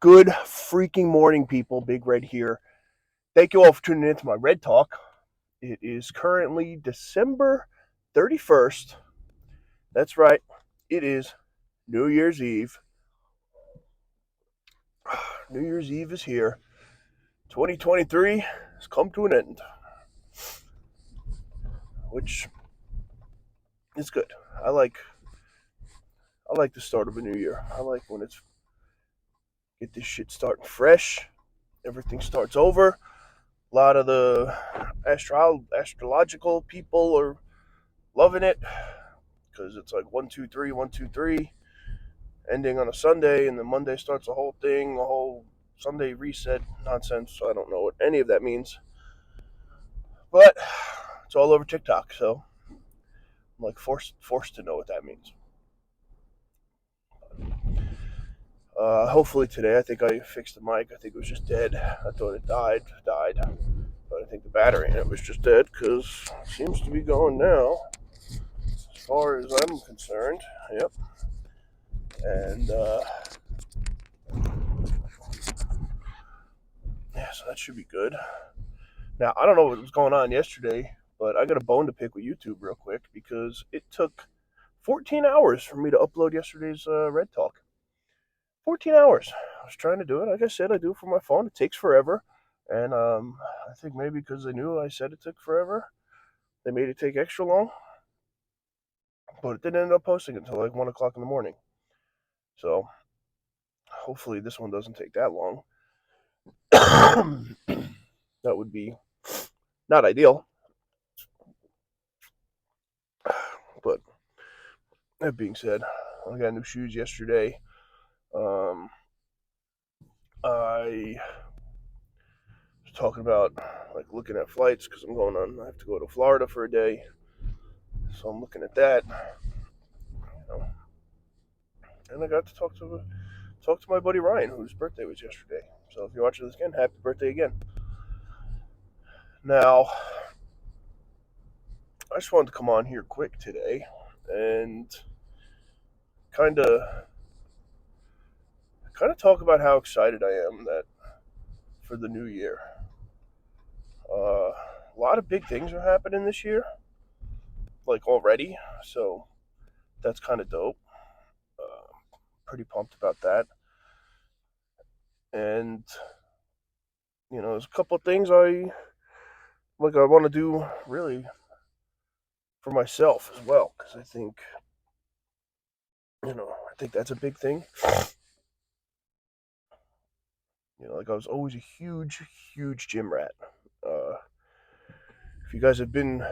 Good freaking morning, people. Big Red here. Thank you all for tuning in to my Red Talk. It is currently December 31st. That's right. It is New Year's Eve. New Year's Eve is here. 2023 has come to an end, which is good. I like the start of a new year. I like when it's get this shit starting fresh. Everything starts over. A lot of the astrological people are loving it because it's like 1, 2, 3, 1, 2, 3, ending on a Sunday, and then Monday starts the whole thing, the whole Sunday reset nonsense. I don't know what any of that means, but it's all over TikTok, so I'm like forced to know what that means. Hopefully today, I think I fixed the mic. I think it was just dead. I thought it died, but I think the battery in it was just dead because it seems to be going now, as far as I'm concerned. Yep, and yeah, so that should be good. Now, I don't know what was going on yesterday, but I got a bone to pick with YouTube real quick because it took 14 hours for me to upload yesterday's Red Talk. 14 hours. I was trying to do it. Like I said, I do it for my phone. It takes forever. And I think maybe because they knew I said it took forever, they made it take extra long. But it didn't end up posting until like 1 o'clock in the morning. So hopefully this one doesn't take that long. That would be not ideal. But that being said, I got new shoes yesterday. Um, I was talking about like looking at flights because I'm going on. I have to go to Florida for a day, so I'm looking at that. You know, and I got to talk to my buddy Ryan, whose birthday was yesterday. So if you're watching this again, happy birthday again. Now, I just wanted to come on here quick today and kind of talk about how excited I am that for the new year. A lot of big things are happening this year, like already. So that's kind of dope. Pretty pumped about that. And there's a couple of things I want to do really for myself as well because I think that's a big thing. Like I was always a huge gym rat. Uh, if you guys have been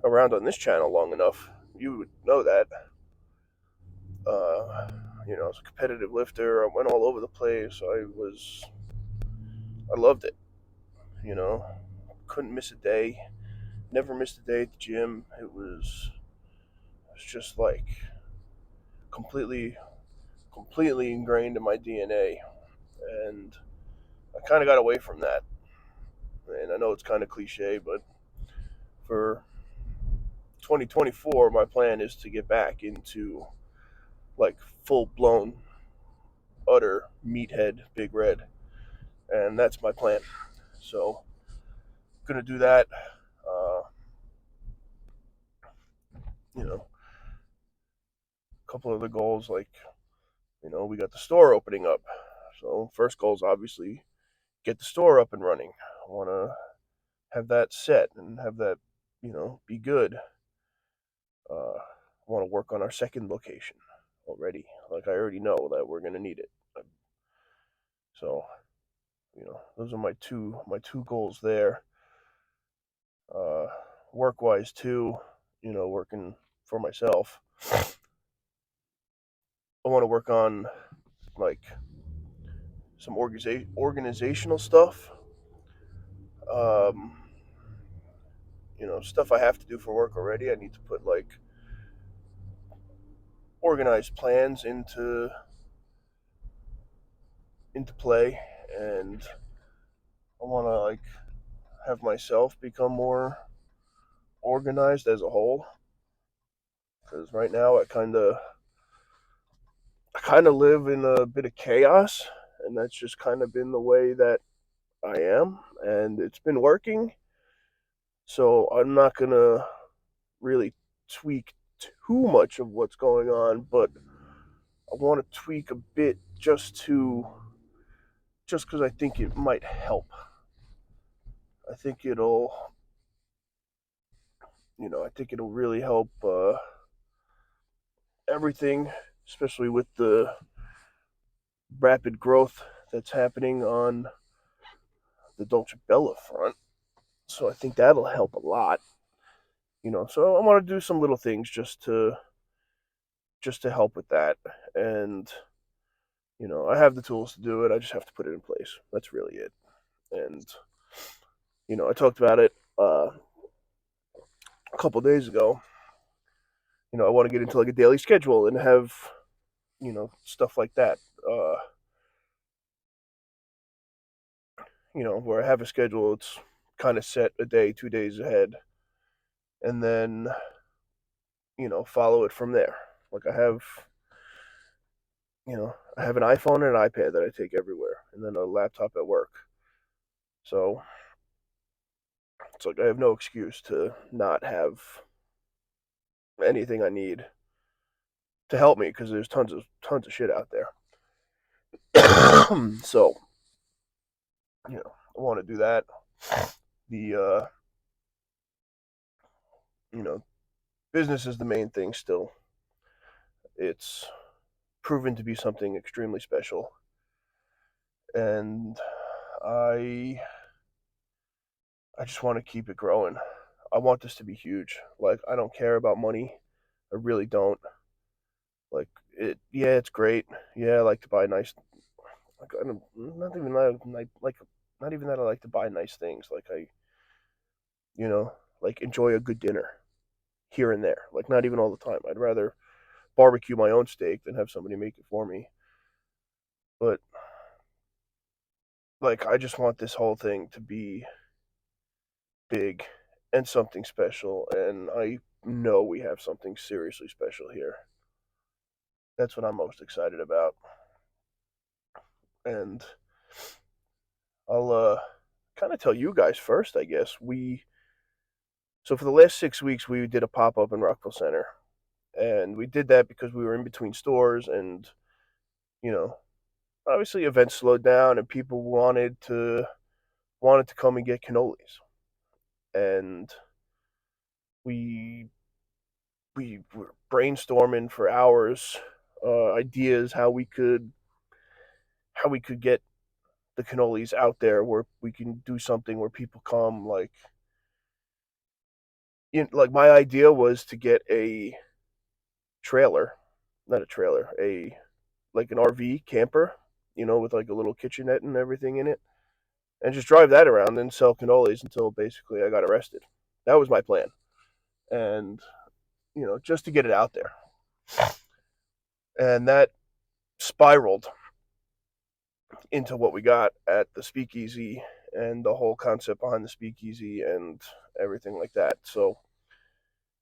around on this channel long enough, you would know that. I was a competitive lifter. I went all over the place. I loved it. You know, couldn't miss a day. Never missed a day at the gym. It was just like completely ingrained in my DNA, and I kind of got away from that. And I know it's kind of cliche, but for 2024, my plan is to get back into like full blown, utter meathead, Big Red, and that's my plan. So, gonna do that. Uh, a couple of the goals, like we got the store opening up. So, first goal is obviously get the store up and running. I want to have that set and have that, be good. I want to work on our second location already. Like I already know that we're gonna need it. So, those are my two goals there. Uh, Work wise too, working for myself. I want to work on like some organizational stuff. Um, Stuff I have to do for work already. I need to put like organized plans into play, and I want to like have myself become more organized as a whole. Because right now I kind of live in a bit of chaos, and that's just kind of been the way that I am, and it's been working. So I'm not gonna really tweak too much of what's going on, but I want to tweak a bit just because I think it might help. I think I think it'll really help everything, especially with the rapid growth that's happening on the Dolce Bella front. So I think that'll help a lot. So I want to do some little things just to help with that, and I have the tools to do it. I just have to put it in place. That's really it. And I talked about it a couple of days ago. I want to get into like a daily schedule and have stuff like that. Where I have a schedule, it's kind of set a day, 2 days ahead, and then follow it from there. Like I have an iPhone and an iPad that I take everywhere, and then a laptop at work. So it's like I have no excuse to not have anything I need to help me because there's tons of shit out there. So I want to do that. The you know business is the main thing still. It's proven to be something extremely special, and I I just want to keep it growing. I want this to be huge. Like I don't care about money. I really don't. Like it. Yeah, it's great. Yeah, I like to buy nice. Like I don't, not even like not even that I like to buy nice things. Like I you know like enjoy a good dinner here and there. Like not even all the time. I'd rather barbecue my own steak than have somebody make it for me. But like I just want this whole thing to be big and something special, and I know we have something seriously special here. That's what I'm most excited about. And I'll kind of tell you guys first, I guess. So for the last 6 weeks we did a pop-up in Rockville Center, and we did that because we were in between stores, and you know obviously events slowed down and people wanted to come and get cannolis, and we we were brainstorming for hours, ideas how we could get the cannolis out there where we can do something where people come. Like my idea was to get a trailer, not a trailer, a like an RV camper, with like a little kitchenette and everything in it, and just drive that around and sell cannolis until basically I got arrested. That was my plan, and just to get it out there, and that spiraled into what we got at the speakeasy and the whole concept behind the speakeasy and everything like that. So,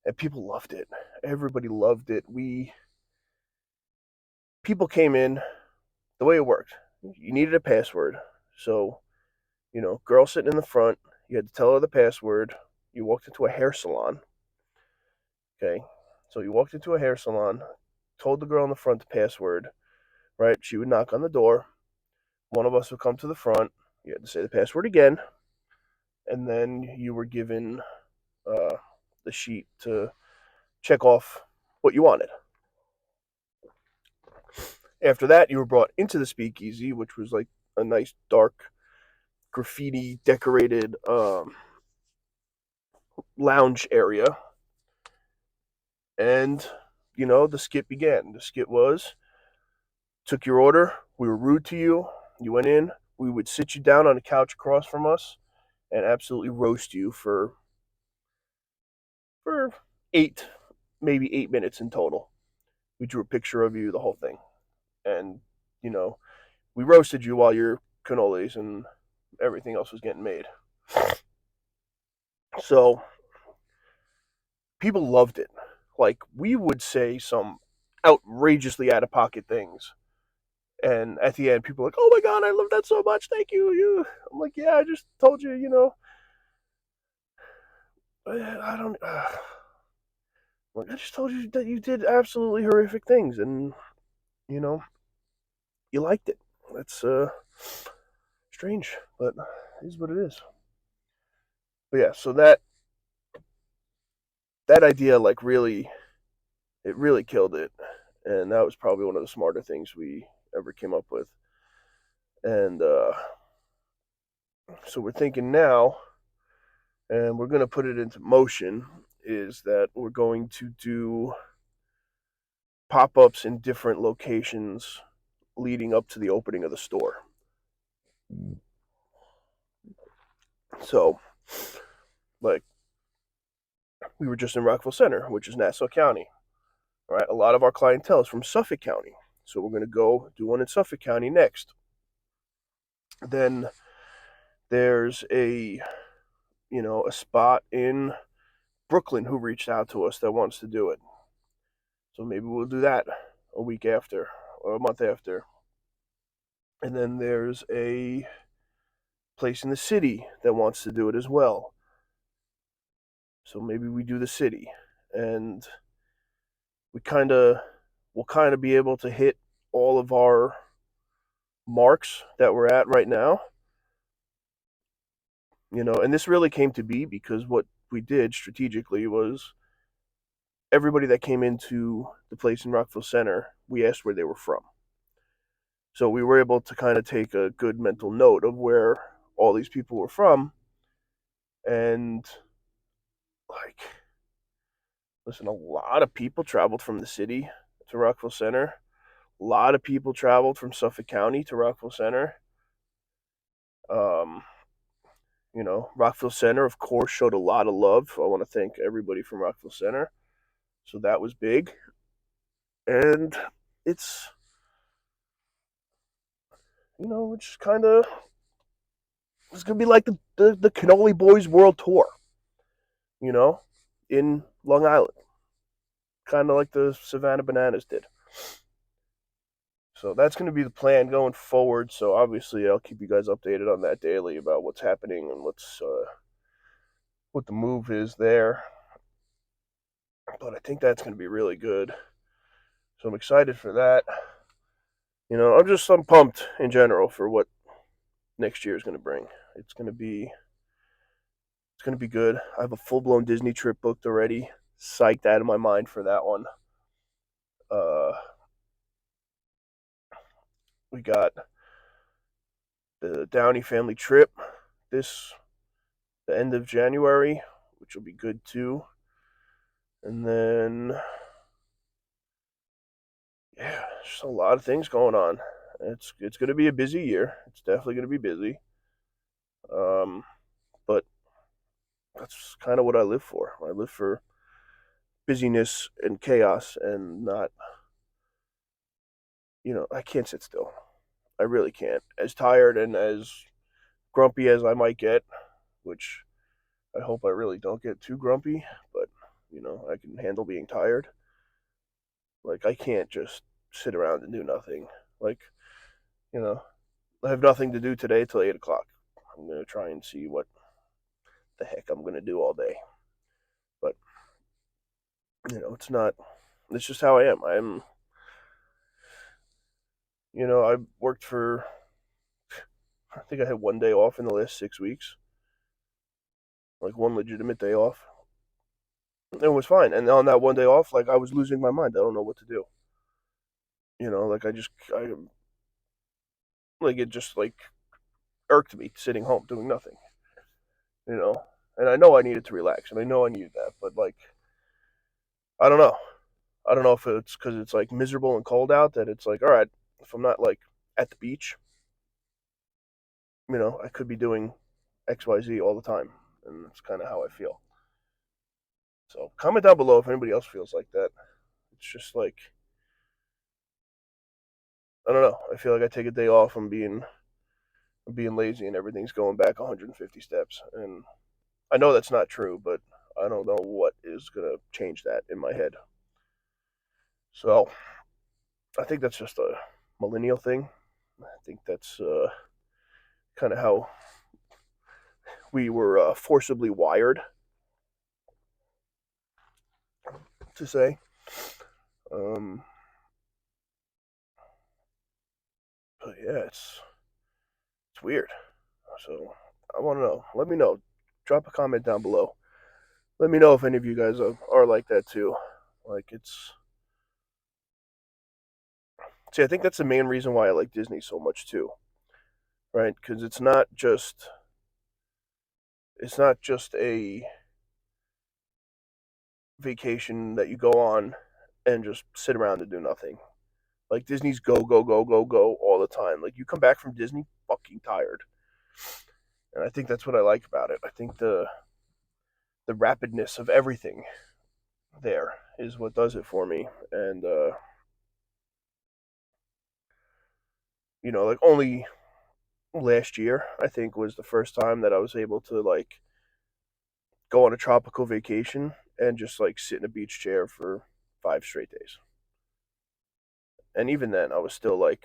and people loved it. Everybody loved it. People came in the way it worked. You needed a password. So, girl sitting in the front, you had to tell her the password. You walked into a hair salon. Okay. So you walked into a hair salon, told the girl in the front the password, right? She would knock on the door. One of us would come to the front. You had to say the password again, and then you were given uh, the sheet to check off what you wanted. After that, you were brought into the speakeasy, which was like a nice dark graffiti decorated lounge area, and the skit began. The skit was took your order. We were rude to you. You went in. We would sit you down on a couch across from us and absolutely roast you for eight, maybe 8 minutes in total. We drew a picture of you, the whole thing, and you know we roasted you while your cannolis and everything else was getting made. So people loved it. Like we would say some outrageously out of pocket things, And at the end, people are like, "Oh my god, I love that so much. Thank you." I'm like, "Yeah, I just told you, I don't. Like, I just told you that you did absolutely horrific things, and you know, you liked it. That's strange, but it is what it is." But yeah, so that idea, like, really killed it, and that was probably one of the smarter things we ever came up with. And so we're thinking now, and we're going to put it into motion, is that we're going to do pop-ups in different locations leading up to the opening of the store. So, like, we were just in Rockville Center, which is Nassau County. All right, a lot of our clientele is from Suffolk County, so we're going to go do one in Suffolk County next. Then there's a spot in Brooklyn who reached out to us that wants to do it. So maybe we'll do that a week after or a month after. And then there's a place in the city that wants to do it as well. So maybe we do the city, and we kind of we'll kind of be able to hit all of our marks that we're at right now. And this really came to be because what we did strategically was everybody that came into the place in Rockville Center, we asked where they were from. So we were able to kind of take a good mental note of where all these people were from. And, like, listen, a lot of people traveled from the city to Rockville Center. A lot of people traveled from Suffolk County to Rockville Center. Um, Rockville Center, of course, showed a lot of love. I want to thank everybody from Rockville Center. So that was big. And it's, it's kind of, it's going to be like the Cannoli Boys World Tour, you know, in Long Island. Kind of like the Savannah Bananas did. So that's going to be the plan going forward. So obviously, I'll keep you guys updated on that daily about what's happening and what the move is there. But I think that's going to be really good. So I'm excited for that. I'm pumped in general for what next year is going to bring. It's going to be good. I have a full blown Disney trip booked already. Psyched out of my mind for that one. Uh, we got the Downey family trip this the end of January, which will be good too. And then, yeah, just a lot of things going on. It's going to be a busy year. It's definitely going to be busy. Um, but that's kind of what I live for. I live for busyness and chaos, and not, I can't sit still. I really can't. As tired and as grumpy as I might get, which I hope I really don't get too grumpy, but I can handle being tired. Like, I can't just sit around and do nothing. Like, you know, I have nothing to do today till 8 o'clock. I'm gonna try and see what the heck I'm gonna do all day. But it's not. It's just how I am. I worked for. I think I had one day off in the last 6 weeks, like one legitimate day off. It was fine. And on that one day off, like, I was losing my mind. I don't know what to do. Like, like, it just, like, irked me sitting home doing nothing. You know, and I know I needed to relax, and I know I needed that, but, like, I don't know. I don't know if it's because it's, like, miserable and cold out that it's like, all right, if I'm not, like, at the beach, I could be doing XYZ all the time, and that's kind of how I feel. So comment down below if anybody else feels like that. It's just like, I don't know. I feel like I take a day off, I'm being lazy, and everything's going back 150 steps, and I know that's not true, but I don't know what is gonna change that in my head. So I think that's just millennial thing. I think that's kind of how we were forcibly wired to say. Um, but yeah, it's weird. So I want to know. Let me know. Drop a comment down below. Let me know if any of you guys are like that too. Like it's see, I think that's the main reason why I like Disney so much too, right? Because it's not just a vacation that you go on and just sit around and do nothing. Like Disney's go go go go go all the time. Like you come back from Disney fucking tired, and I think that's what I like about it. I think the rapidness of everything there is what does it for me, and like only last year I think was the first time that I was able to like go on a tropical vacation and just like sit in a beach chair for 5 straight days. And even then, I was still like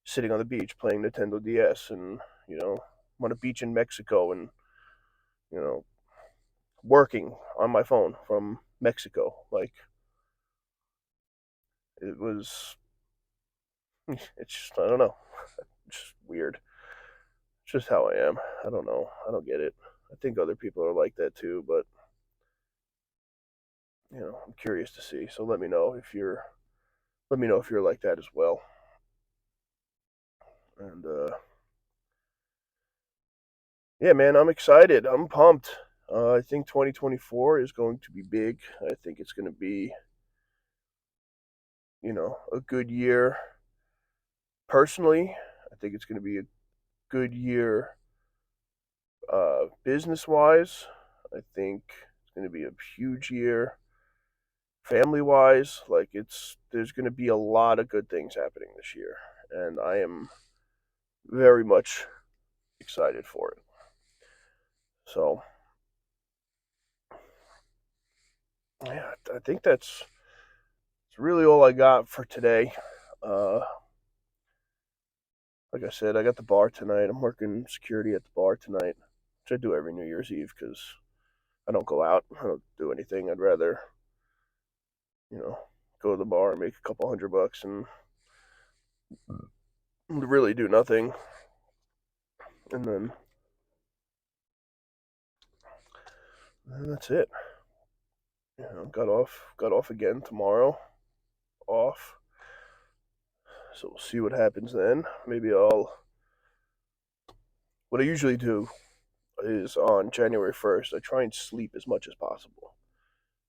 sitting on the beach playing Nintendo DS, and I'm on a beach in Mexico, and you know working on my phone from Mexico. Like it was, it's just I don't know, it's just weird. It's just how I am. I don't know. I don't get it. I think other people are like that too, but I'm curious to see. So let me know if you're like that as well. And yeah, man, I'm excited. I'm pumped. I think 2024 is going to be big. I think it's going to be, a good year. Personally, I think it's going to be a good year business wise. I think it's going to be a huge year family wise. Like there's going to be a lot of good things happening this year, and I am very much excited for it. So yeah, I think it's really all I got for today. Uh, like I said, I got the bar tonight. I'm working security at the bar tonight, which I do every New Year's Eve because I don't go out. I don't do anything. I'd rather, you know, go to the bar and make a couple $100 and really do nothing. And then that's it. Got off again tomorrow. Off. So we'll see what happens then. Maybe what I usually do is on January 1st, I try and sleep as much as possible.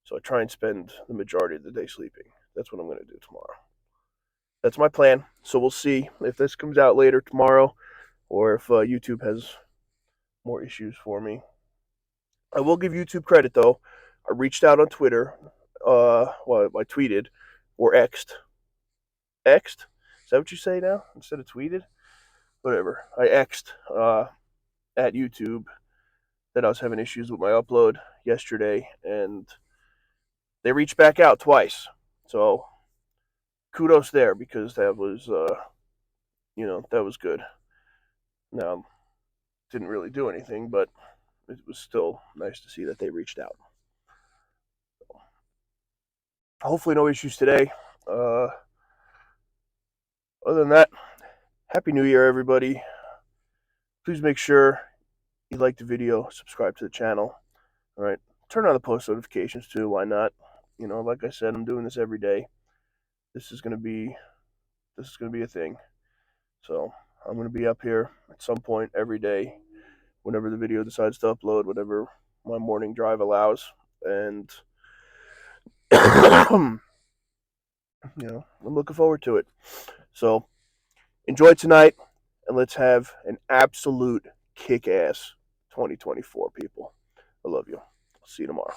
So I try and spend the majority of the day sleeping. That's what I'm going to do tomorrow. That's my plan. So we'll see if this comes out later tomorrow or if YouTube has more issues for me. I will give YouTube credit though. I reached out on Twitter. Well, I tweeted or X'd. X'd? Is that what you say now instead of tweeted? Whatever. I X'd at YouTube that I was having issues with my upload yesterday, and they reached back out twice. So kudos there because that was good. Now, didn't really do anything, but it was still nice to see that they reached out. Hopefully, no issues today. Uh, Other than that, Happy New Year, everybody. Please make sure you like the video, subscribe to the channel. All right, turn on the post notifications too. Why not? Like I said, I'm doing this every day. This is gonna be a thing. So I'm gonna be up here at some point every day, whenever the video decides to upload, whatever my morning drive allows, and I'm looking forward to it. So enjoy tonight, and let's have an absolute kick-ass 2024, people. I love you. See you tomorrow.